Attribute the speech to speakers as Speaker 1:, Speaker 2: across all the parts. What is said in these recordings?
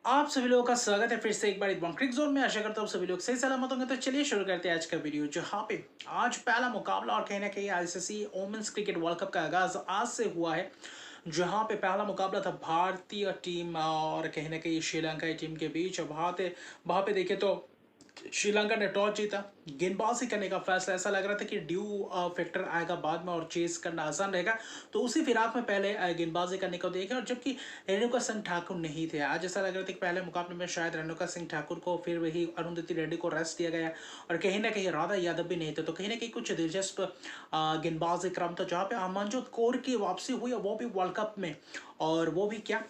Speaker 1: आप सभी लोगों का स्वागत है फिर से एक बार एकदम क्रिक जोन में। आशा करता हूँ सभी लोग सही सलामत होंगे। तो चलिए शुरू करते हैं आज का वीडियो, जहाँ पे आज पहला मुकाबला और कहीं ना कहीं ICC women's cricket world cup का आगाज आज से हुआ है। जहाँ पे पहला मुकाबला था भारतीय टीम और कहीं ना कहीं श्रीलंका टीम के बीच। और वहाँ पे देखे तो श्रीलंका ने टॉस जीता, गेंदबाजी करने का फैसला। ऐसा लग रहा था कि ड्यू फैक्टर आएगा बाद में और चेस करना आसान रहेगा, तो उसी फिराक में पहले गेंदबाजी करने को देखे। और जबकि रेणुका सिंह ठाकुर नहीं थे आज, ऐसा लग रहा था कि पहले मुकाबले में शायद रेणुका सिंह ठाकुर को फिर वही अरुंधति रेड्डी को रेस्ट दिया गया। और कहीं ना कहीं राधा यादव भी नहीं थे, तो कहीं ना कहीं कुछ दिलचस्प गेंदबाजी क्रम था, जहाँ पे अमनजोत कौर की वापसी हुई, वो भी वर्ल्ड कप में। और वो भी क्या,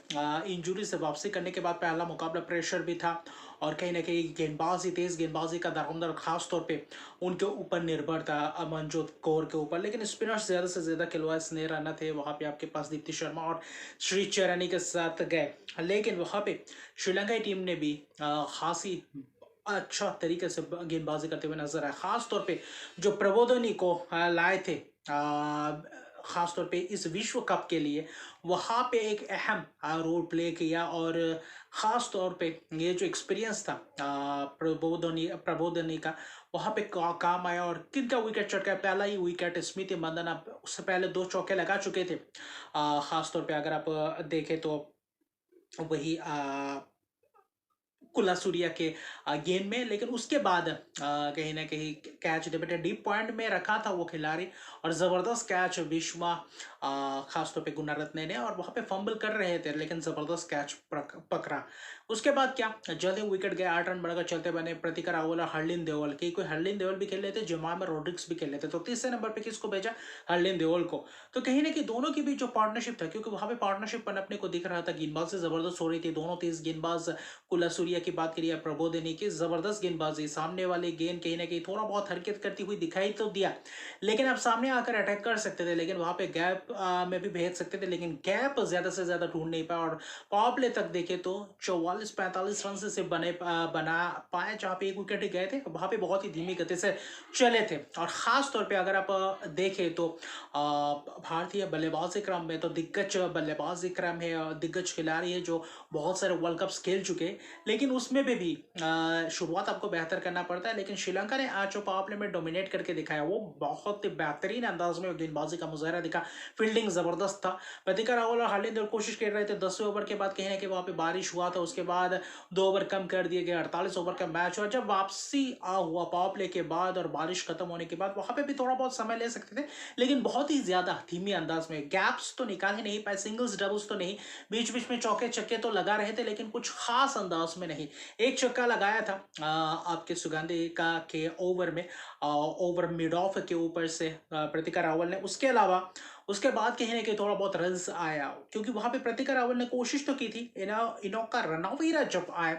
Speaker 1: इंजरी से वापसी करने के बाद पहला मुकाबला, प्रेशर भी था। और कहीं ना कहीं गेंदबाजी, तेज गेंदबाजी का दारोमदार खास तौर पे उनके ऊपर निर्भर था, अमनजोत कौर के ऊपर। लेकिन स्पिनर्स ज़्यादा से ज़्यादा खिलवाड़ स्नेह रन थे वहाँ पे। आपके पास दीप्ति शर्मा और श्री चरानी के साथ गए, लेकिन वहाँ पे श्रीलंकाई टीम ने भी खासी अच्छा तरीके से गेंदबाजी करते हुए नजर आया। खास तौर पे जो प्रबोधनी को लाए थे, खास तौर पे इस विश्व कप के लिए, वहाँ पे एक अहम रोल प्ले किया। और ख़ास तौर पे ये जो एक्सपीरियंस था प्रबोधनी का, वहाँ पे काम आया। और किनका विकेट चटका, पहला ही विकेट स्मृति मंदाना उससे पहले दो चौके लगा चुके थे। ख़ास तौर पे अगर आप देखें तो वही कुलासूरिया के गेंद में। लेकिन उसके बाद कहीं ना कहीं कैच डिबेटेड डीप पॉइंट में रखा था वो खिलाड़ी, और ज़बरदस्त कैच विश्वा खासतौर पे गुणारत्ने ने, और वहाँ पे फंबल कर रहे थे लेकिन ज़बरदस्त कैच पकड़ा। उसके बाद क्या, जल्दी विकेट गए, 8 रन बढ़कर चलते बने प्रतिका रावल और हरलिन देवल की। कोई हरलिन देवल भी खेल रहे थे, जमाम रोड्रिक्स भी खेल रहे थे, तो तीसरे नंबर पे किसको भेजा, हरलिन देवल को। तो कहीं ना कहीं दोनों के बीच जो पार्टनरशिप था, क्योंकि वहाँ पे पार्टनरशिप पनपने को दिख रहा था, गेंदबाज से ज़बरदस्त हो रही थी, दोनों तेज गेंदबाज। कुलासूरिया की बात करिए, प्रबोधिनी की जबरदस्त गेंदबाजी, सामने वाली गेंद कहीं ना कहीं थोड़ा बहुत हरकत करती हुई दिखाई तो दिया, लेकिन आप सामने आकर अटैक कर सकते थे, लेकिन वहां पे गैप में भी भेज सकते थे, लेकिन गैप ज्यादा से ज्यादा ढूंढ नहीं पाया। और पावर प्ले तक देखे तो 44-45 रन से बना पाए, जहां पे एक विकेट ही गए थे। वहां पे बहुत ही धीमी गति से चले थे। और खास तौर पे अगर आप देखें तो भारतीय बल्लेबाजी क्रम में तो दिग्गज बल्लेबाजी क्रम है और दिग्गज खिलाड़ी है जो बहुत सारे वर्ल्ड कप्स खेल चुके हैं, लेकिन उसमें भी शुरुआत आपको बेहतर करना पड़ता है। लेकिन श्रीलंका ने आज जो पावर प्ले में डोमिनेट करके दिखाया, वो बहुत ही बेहतरीन अंदाज में गेंदबाजी का मुजाहरा दिखा। फील्डिंग जबरदस्त था। प्रतिका रावल और हार्दिक देव कोशिश कर रहे थे, 10वें ओवर के बाद कहीं ना कहीं वहाँ पे बारिश हुआ था, उसके बाद 2 ओवर कम कर दिए गए, 48 ओवर का मैच हुआ। जब वापसी हुआ पावर प्ले के बाद और बारिश खत्म होने के बाद, वहाँ पे भी थोड़ा बहुत समय ले सकते थे, लेकिन बहुत ही ज्यादा धीमी अंदाज में। गैप्स तो निकाल ही नहीं पाए, सिंगल्स डबल्स तो नहीं, बीच बीच में चौके चक्के तो लगा रहे थे, लेकिन कुछ खास अंदाज में नहीं। एक छक्का लगाया था आपके सुगंधी का के ओवर में, ओवर मिड ऑफ के ऊपर से प्रतिका रावल ने। उसके अलावा उसके बाद कहीं ना कहीं थोड़ा बहुत रन्स आया, क्योंकि वहां पे प्रतिका रावल ने कोशिश तो की थी। इनो का रनवीरा जब आए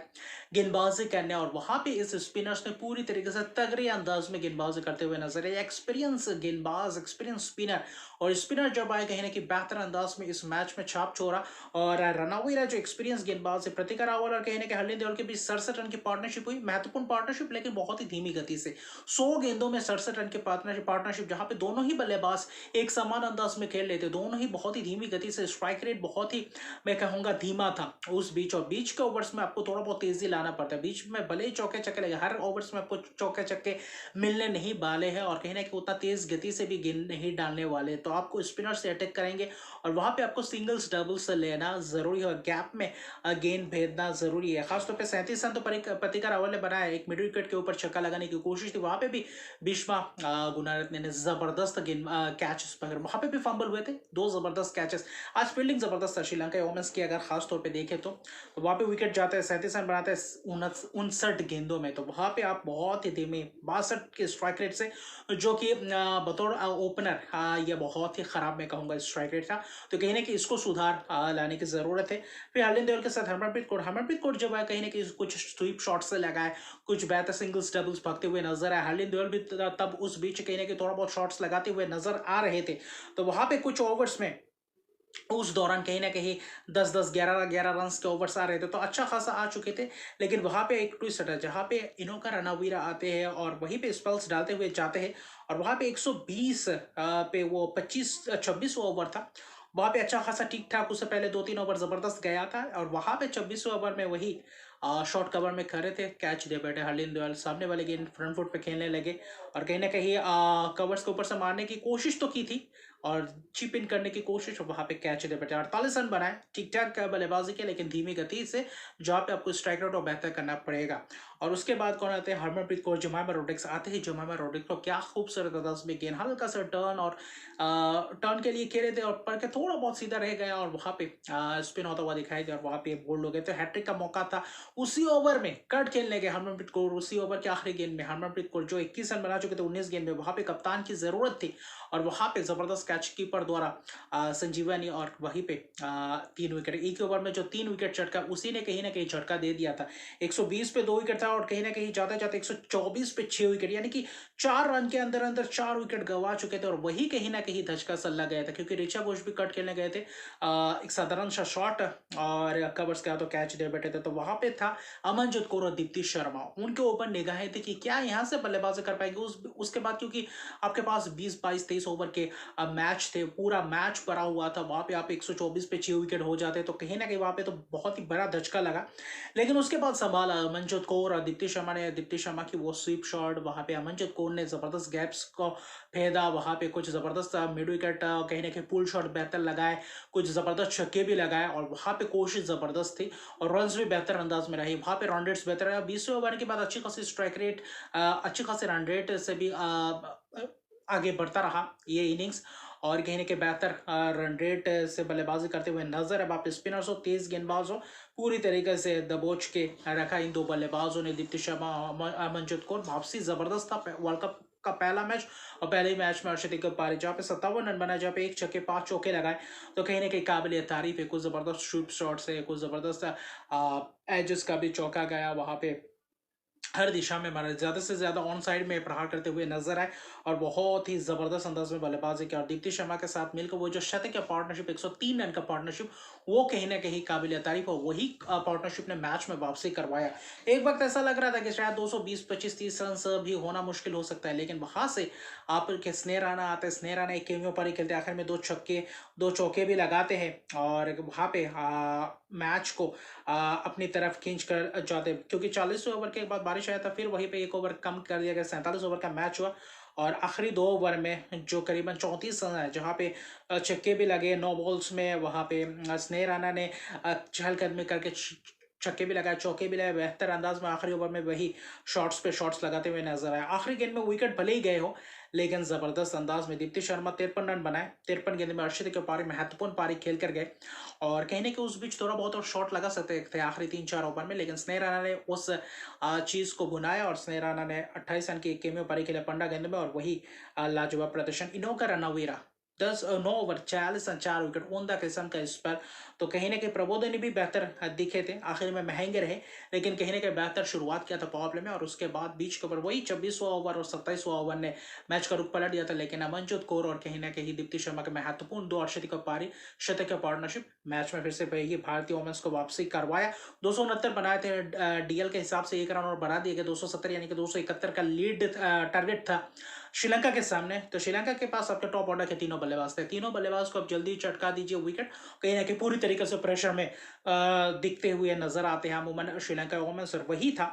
Speaker 1: गेंदबाजी करने, और वहां पे इस स्पिनर्स ने पूरी तरीके से तगड़े अंदाज में गेंदबाजी करते हुए नजर आए। एक्सपीरियंस गेंदबाज, एक्सपीरियंस स्पिनर, और स्पिनर जब आए कहीं ना कहीं बेहतर अंदाज में इस मैच में छाप छोड़ा। और रनवीरा जो एक्सपीरियंस गेंदबाज है, प्रतिका रावल और कहीं ना कहीं हरलिन देवल के बीच 67 रन की पार्टनरशिप हुई। महत्वपूर्ण पार्टनरशिप, लेकिन बहुत ही धीमी गति से। 100 गेंदों में 67 रन की पार्टनरशिप, जहां पे दोनों ही बल्लेबाज एक समान अंदाज में खेल रहे थे, दोनों ही बहुत ही धीमी गति से। स्ट्राइक रेट बहुत ही, मैं कहूंगा, धीमा था उस बीच। और बीच के ओवर्स में आपको थोड़ा बहुत तेजी लाना पड़ता है। बीच में भले ही चौके चक्के लगे, हर ओवर्स में आपको चौके चक्के मिलने नहीं वाले हैं, और कहीं ना कहीं उतना तेज गति से भी गेंद नहीं डालने वाले, तो आपको स्पिनर से अटैक करेंगे, और वहां पे आपको सिंगल्स डबल्स लेना जरूरी है, और गैप में गेंद भेजना जरूरी है। खासतौर पर 37 रन तो प्रतिका रावल ने बनाया। एक मिडिल विकेट के ऊपर छक्का लगाने की कोशिश थी, वहां पे भी भीष्मा गुणारत्ने ने जबरदस्त गेंद कैचेस पकड़े, वहां पे भी फंबल हुए थे, 2 जबरदस्त कैचेस। आज फील्डिंग जबरदस्त था श्रीलंका वोमेंस की, अगर खास तौर पे देखें तो वहां पे विकेट जाता है, 37 रन बनाते हैं 59 गेंदों में, तो वहां पे आप बहुत ही धीमे 62 के स्ट्राइक रेट से, जो कि बतौर ओपनर ये बहुत ही खराब, मैं कहूंगा, स्ट्राइक रेट था। तो कहीं ना कहीं इसको सुधार लाने की जरूरत है। फिर हरलिन देवल के साथ हरमनप्रीत कौर जब आए, कहीं ना कहीं कुछ स्वीप शॉट से लगाए, कुछ बेहतर सिंगल्स डबल्स भागते हुए नजर आए। हरलिन देवल भी तब उस बीच कहीं ना कहीं थोड़ा बहुत शॉट्स लगाते हुए नजर आ रहे थे। तो वहां पे कुछ ओवर्स में उस दौरान कहीं ना कहीं 10-10, 11-11 रन के ओवर्स आ रहे थे, तो अच्छा खासा आ चुके थे। लेकिन वहां पे एक ट्विस्ट है, जहां पे इनोका रनावीरा आते हैं और वहीं पे स्पेल्स डालते हुए जाते हैं, और वहां पे 120 पे वो 26 26 ओवर था, वहाँ पे अच्छा खासा ठीक-ठाक उससे पहले 2-3 ओवर ज़बरदस्त गया था और वहाँ पे 26वें ओवर में वही शॉर्ट कवर में खड़े थे, कैच दे बैठे हरलीन दयाल, सामने वाले गेंद फ्रंट फुट पे खेलने लगे और कहीं न कहीं कवर्स के ऊपर से मारने की कोशिश तो की थी और चिप इन करने की कोशिश और वहाँ पे कैच दे बैठे। 48 रन बनाए, ठीक-ठाक बल्लेबाजी की लेकिन धीमी गति से, जहाँ पे आपको स्ट्राइक आउट और बेहतर करना पड़ेगा। और उसके बाद कौन आते हैं? हरमनप्रीत कौर, जमाइमा रोड्रिग्स आते ही जमाइमा रोड्रिग्स को क्या खूबसूरत अंदाज में गेंद हल्का सा टर्न और टर्न के लिए खेले थे और पर के थोड़ा बहुत सीधा रह गया और वहाँ पे स्पिन होता हुआ दिखाई दिया और वहाँ पे बोल्ड हो गए। तो हैट्रिक का मौका था। उसी ओवर में कट खेलने गए हरमनप्रीत कौर, उसी ओवर के आखिरी गेंद में हरमनप्रीत कौर जो 21 रन बना चुके थे 19 गेंद में, वहाँ पे कप्तान की जरूरत थी और वहाँ पे जबरदस्त कैच कीपर द्वारा संजीवनी और वहीं पे 3 विकेट, एक ही ओवर में जो 3 विकेट चटका, उसी ने कहीं ना कहीं झटका दे दिया था। 120 पे 2 विकेट था और कहीं ना कहीं जाते जाते 124 पे 6 विकेट, यानी कि 4 रन के अंदर अंदर 4 विकेट गंवा चुके थे और वही कहीं ना कहीं धचका सल्ला गया था क्योंकि ऋचा घोष भी कट खेलने गए थे। एक साधारण सा शॉट और कवर्स का तो कैच दे बैठे थे, तो वहां पे था अमनजोत कौर और दीप्ति शर्मा। उनके ऊपर निगाहें थी कि क्या यहाँ से बल्लेबाजी कर पाएंगे। उसके बाद क्योंकि आपके पास 20 22 23 ओवर के मैच थे, पूरा मैच भरा हुआ था, वहां पे आप 124 पे 6 विकेट हो जाते तो कहीं ना कहीं वहां पे तो बहुत ही बड़ा धचका लगा। लेकिन उसके बाद संभाला अमनजोत कौर और दीप्ति शर्मा ने। दीप्ति शर्मा की वो स्वीप शॉट, वहां पे अमनजोत कौर ने जबरदस्त गैप्स को फेदा, वहां पे कुछ जबरदस्त मिड विकेट कहीं ना कहीं पुल शॉट बेहतर लगाए, कुछ जबरदस्त छक्के भी लगाए और वहां पे कोशिश जबरदस्त थी और रन्स भी बेहतर अंदाज में रही। वहां पे रन रेट्स बेहतर रहा। 20वें ओवर के बाद अच्छी खासी स्ट्राइक रेट, अच्छी खासी रन रेट से भी आगे बढ़ता रहा ये इनिंग्स और कहीं ना कहीं बेहतर रन रेट से बल्लेबाजी करते हुए नजर। अब आप स्पिनर्स हो, तेज गेंदबाज हो, पूरी तरीके से दबोच के रखा इन दो बल्लेबाजों ने। दीप्ति शर्मा, अमनजोत कौर, वापसी जबरदस्त था। वर्ल्ड कप का पहला मैच और पहले ही मैच में अर्शदीप पारी जहाँ पे 57 रन बनाए, जहाँ पे 1 छक्के 5 चौके लगाए, तो कहीं ना कहीं काबिल तारीफ है। कुछ जबरदस्त शूट शॉट से, कुछ जबरदस्त एजेस का भी चौका गया वहां पे। हर दिशा में मारा, ज्यादा से ज्यादा ऑन साइड में प्रहार करते हुए नजर आए और बहुत ही जबरदस्त अंदाज में बल्लेबाजी किया। और दीप्ति शर्मा के साथ मिलकर वो जो शतक का पार्टनरशिप, 103 रन का पार्टनरशिप, वो कहीं ना कहीं काबिल तारीफ और वही पार्टनरशिप ने मैच में वापसी करवाया। एक वक्त ऐसा लग रहा था कि शायद 220 25 30 रन भी होना मुश्किल हो सकता है, लेकिन वहां से आपके स्नेह राणा आते, स्नेह राणा एक केमियो पर ही खेलते, आखिर में 2 चौके भी लगाते हैं और वहां पे मैच को अपनी तरफ खींच कर जाते, क्योंकि 40वें ओवर के बाद बारिश आया था, फिर वहीं पे 1 ओवर कम कर दिया गया, 47 ओवर का मैच हुआ और आखिरी 2 ओवर में जो करीबन 34 रन है, जहाँ पे छक्के भी लगे 9 बॉल्स में, वहाँ पे स्नेह राणा ने चहलकदमी करके छक्के भी लगाए, चौके भी लगाए, बेहतर अंदाज में आखिरी ओवर में वही शॉट्स पे शॉट्स लगाते हुए नजर आए। आखिरी गेंद में विकेट भले ही गए हो, लेकिन जबरदस्त अंदाज में दीप्ति शर्मा 53 रन बनाए, 53 गेंद में अर्शदीप के पारी महत्वपूर्ण पारी खेल कर गए और कहने के उस बीच थोड़ा बहुत और शॉट लगा सकते थे आखिरी 3-4 ओवर में, लेकिन स्नेह राणा ने उस चीज को बुनाया और स्नेह राणा ने 28 रन की केमियो पारी खेले 15 गेंद में और वही लाजवाब प्रदर्शन। इनो का रनअवेरा 9 ओवर 46 रन 4 विकेट, उमदा किस्म का इस पर। तो कहीं ना कहीं प्रबोधनी भी बेहतर दिखे थे, आखिर में महंगे रहे, लेकिन कहीं ना कहीं बेहतर शुरुआत किया था पावर प्ले में और उसके बाद बीच के ऊपर वही 26वां ओवर और 27वां ओवर ने मैच का रुख पलट दिया था। लेकिन अमनजोत कौर और कहीं ना कहीं दीप्ति शर्मा के महत्वपूर्ण 2 अर्शदीप पारी शतक का पार्टनरशिप मैच में फिर से ये भारतीय वोमेंस को वापसी करवाया। 269 बनाए थे डीएल के हिसाब से, 1 रन और बढ़ा दिए गए 270, यानी कि 271 का लीड टारगेट था श्रीलंका के सामने। तो श्रीलंका के पास आपके टॉप ऑर्डर के तीनों बल्लेबाज थे, तीनों बल्लेबाज को अब जल्दी चटका दीजिए विकेट, कहीं ना कहीं पूरी तरीके से प्रेशर में दिखते हुए नजर आते हैं अमूमन श्रीलंका वोमेंस। और वही था,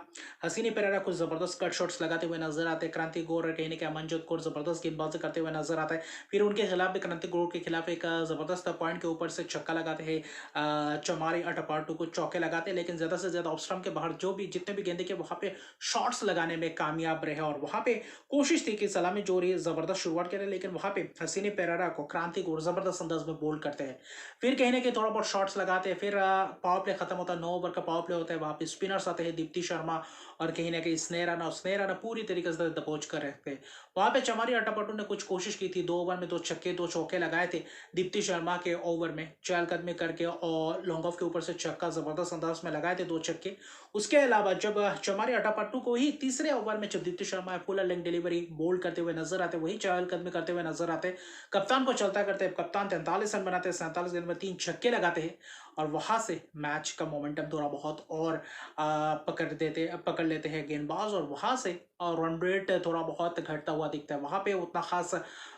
Speaker 1: हसीनी पेरेरा कुछ जबरदस्त कट शॉट्स लगाते हुए नजर आते हैं, क्रांति गौर कहीं ना कहीं अमनजोत कौर जबरदस्त गेंदबाजी करते हुए नजर आता है। फिर उनके खिलाफ भी क्रांति गौर के खिलाफ एक जबरदस्त पॉइंट के ऊपर से छक्का लगाते हैं, चमारी अटपाटू को चौके लगाते हैं, लेकिन ज्यादा से ज्यादा ऑफ स्टंप के बाहर जो भी जितने भी गेंदे के वहां पे शॉट्स लगाने में कामयाब रहे और वहां पे कोशिश थी कि सलामी जोरी जबरदस्त शुरुआत करे, लेकिन वहां पे हसीनी पेरेरा को क्रांति गौर जबरदस्त अंदाज में बोल्ड करते हैं। फिर कहीं ना कहीं थोड़ा बहुत शॉट्स लगाते हैं, फिर पावर प्ले खत्म होता है, 9 ओवर का पावर प्ले होता है, वहां पे स्पिनर्स आते हैं दीप्ति शर्मा और कहीं ना कहीं स्नेह राणा पूरी तरीके से दबोच कर रखते हैं। वहां पे चमारी अट्टापट्टू ने कुछ कोशिश की थी, 2 ओवर में 2 छक्के 2 चौके लगाए थे दीप्ति शर्मा के ओवर में, चहलकदमी करके और लॉन्ग ऑफ के ऊपर से छक्का जबरदस्त अंदाज में लगाए थे 2 छक्के। उसके अलावा जब चमारी अट्टापट्टू को ही तीसरे ओवर में जब Deepti Sharma full length delivery bowled करते हुए नजर आते, वही चहलकदमी करते हुए नजर आते, कप्तान को चलता करते, कप्तान 43 रन बनाते, 47 गेंद में 3 छक्के लगाते हैं और वहाँ से मैच का मोमेंटम थोड़ा बहुत और पकड़ लेते हैं गेंदबाज, और वहाँ से रन रेट थोड़ा बहुत घटता हुआ दिखता है। वहाँ पे उतना खास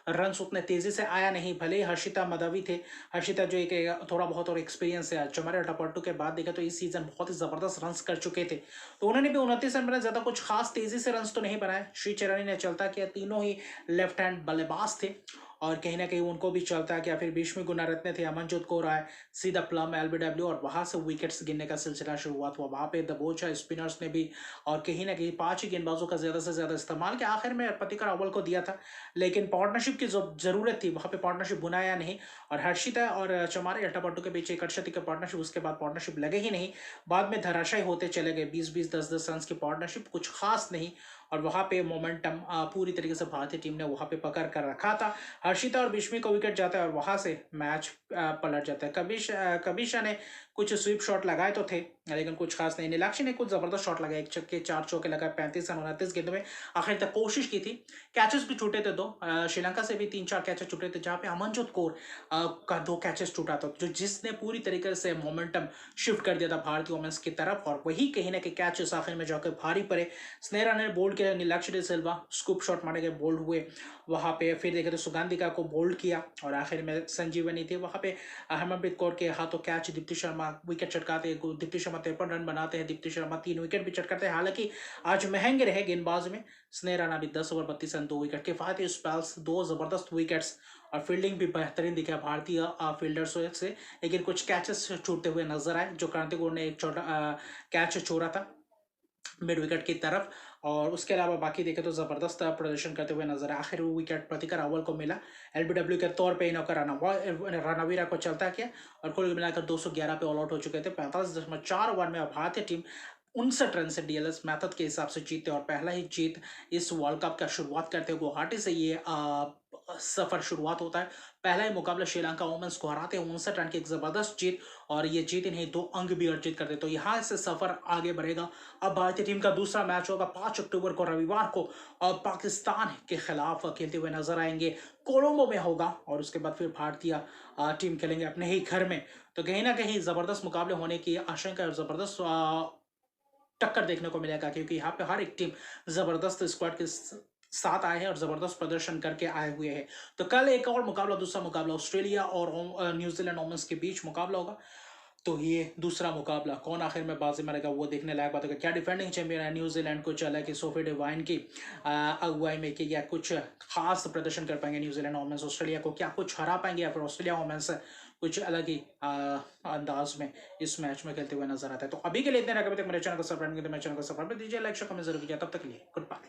Speaker 1: रन्स उतने तेजी से आया नहीं, भले ही हर्षिता मदवी थे। हर्षिता जो एक थोड़ा बहुत और एक्सपीरियंस है, चमारे अटापट्टू के बाद देखा तो इस सीजन बहुत ही जबरदस्त रन्स कर चुके थे, तो उन्होंने भी 29 रन बनाए, ज्यादा कुछ खास तेजी से रन्स तो नहीं बनाए। श्री चरानी ने चलता किया, तीनों ही लेफ्ट हैंड बल्लेबाज थे और कहीं ना कहीं उनको भी चलता किया। फिर भीष्मी गुनारत्ने थे, अमनजोत कौर आए, सीधा प्लम एलबीडब्ल्यू, और वहां से विकेट्स गिनने का सिलसिला शुरुआत हुआ। वहां पे दबोचा स्पिनर्स ने भी और कहीं ना कहीं 5 ही गेंदबाजों का ज्यादा से ज्यादा इस्तेमाल किया। आखिर में प्रतिकर अव्वल को दिया था, लेकिन पार्टनरशिप की जो जरूरत थी वहां पे पार्टनरशिप बुनाया नहीं, और हर्षिता और चमारी अट्टापट्टू के बीच एक अर्शती का पार्टनरशिप, उसके बाद पार्टनरशिप लगे ही नहीं, बाद में धराशायी होते चले गए। 20-20, 10-10 रन की पार्टनरशिप कुछ खास नहीं, और वहां पे मोमेंटम पूरी तरीके से भारतीय टीम ने वहां पे पकड़ कर रखा था। हर्षिता और भीष्मी को विकेट जाता है और वहां से मैच पलट जाता है। कबिशा ने कुछ स्वीप शॉट लगाए तो थे, लेकिन कुछ खास नहीं। नीलाक्षी ने कुछ जबरदस्त शॉट लगाए, एक छक्के 4 चौके लगाए, 35 रन 29 गेंदों में आखिर तक कोशिश की थी। कैचेस भी छूटे थे 2, श्रीलंका से भी 3-4 कैचेस छूटे थे, जहां पे अमनजोत कौर का 2 कैचेस छूटा था, जो जिसने पूरी तरीके से मोमेंटम शिफ्ट कर दिया था भारतीय वुमेन्स की तरफ, और वही कहीं ना कहीं कैचेस आखिर में जाकर भारी पड़े। स्नेहरा ने बोल्ड किया, नीलाक्षी डे सिल्वा स्कूप शॉट मारे गए, बोल्ड हुए वहां पे। फिर देखे तो सुगंधिका को बोल्ड किया, और आखिर में संजीवनी थी वहां पे। हरमनप्रीत कौर के हाथों कैच, दीप्ति शर्मा विकेट चटकाते हैं, दीप्ति शर्मा 53 रन बनाते हैं, दीप्ति शर्मा 3 विकेट भी चटकाते हैं। हालांकि आज महंगे रहे गेंदबाज में, स्नेह राणा भी 10 ओवर 32 रन 2 विकेट, किफायती स्पेल्स, 2 जबरदस्त विकेट्स, और फील्डिंग भी बेहतरीन दिखा भारतीय फील्डर्स से। लेकिन कुछ कैचेस छूटते हुए नजर आए, जो क्रांति गौड़ ने एक छोटा कैच छोड़ा था मिड विकेट की तरफ, और उसके अलावा बाकी देखे तो जबरदस्त प्रदर्शन करते हुए नजर आए। आखिर वो विकेट प्रतिकर अव्वल को मिला, एलबीडब्ल्यू के तौर पे इनका रणवीरा को चलता किया, और कुल मिलाकर 211 पे ऑल आउट हो चुके थे। 45.4 ओवर में भारतीय टीम 59 रन से डीएलएस मेथड के हिसाब से जीते, और पहला ही जीत इस वर्ल्ड कप का शुरुआत करते हुए गुवाहाटी से ये सफर शुरुआत होता है। पहला ही मुकाबला श्रीलंका वुमेन्स को हराते 59 रन की एक जबरदस्त जीत, और ये जीत इन्हें 2 अंक भी अर्जित करते, तो यहाँ से सफर आगे बढ़ेगा। अब भारतीय टीम का दूसरा मैच होगा 5 अक्टूबर को रविवार को, और पाकिस्तान के खिलाफ खेलते हुए नजर आएंगे, कोलंबो में होगा, और उसके बाद फिर भारतीय टीम खेलेंगे अपने ही घर में। तो कहीं ना कहीं जबरदस्त मुकाबले होने की आशंका और जबरदस्त टक्कर देखने को मिलेगा, क्योंकि यहाँ पे हर एक टीम जबरदस्त स्क्वाड के साथ आए हैं और जबरदस्त प्रदर्शन करके आए हुए हैं। तो कल एक और मुकाबला, दूसरा मुकाबला ऑस्ट्रेलिया और न्यूजीलैंड वुमेन्स के बीच मुकाबला होगा। तो ये दूसरा मुकाबला कौन आखिर में बाजी मारेगा, वो देखने लायक बात होगा। क्या डिफेंडिंग चैंपियन है न्यूजीलैंड को चला कि सोफी डिवाइन की अगुवाई में, कि या कुछ खास प्रदर्शन कर पाएंगे न्यूजीलैंड वुमेन्स, ऑस्ट्रेलिया को क्या कुछ हरा पाएंगे, या फिर ऑस्ट्रेलिया वुमेन्स कुछ अलग ही अंदाज में इस मैच में खेलते हुए नजर आता है। तो अभी के लिए इतने रखा, तक मेरे चैनल को सब्सक्राइब दीजिए, लाइक शेयर कमेंट जरूर कीजिए। तब तक के लिए गुड बाय।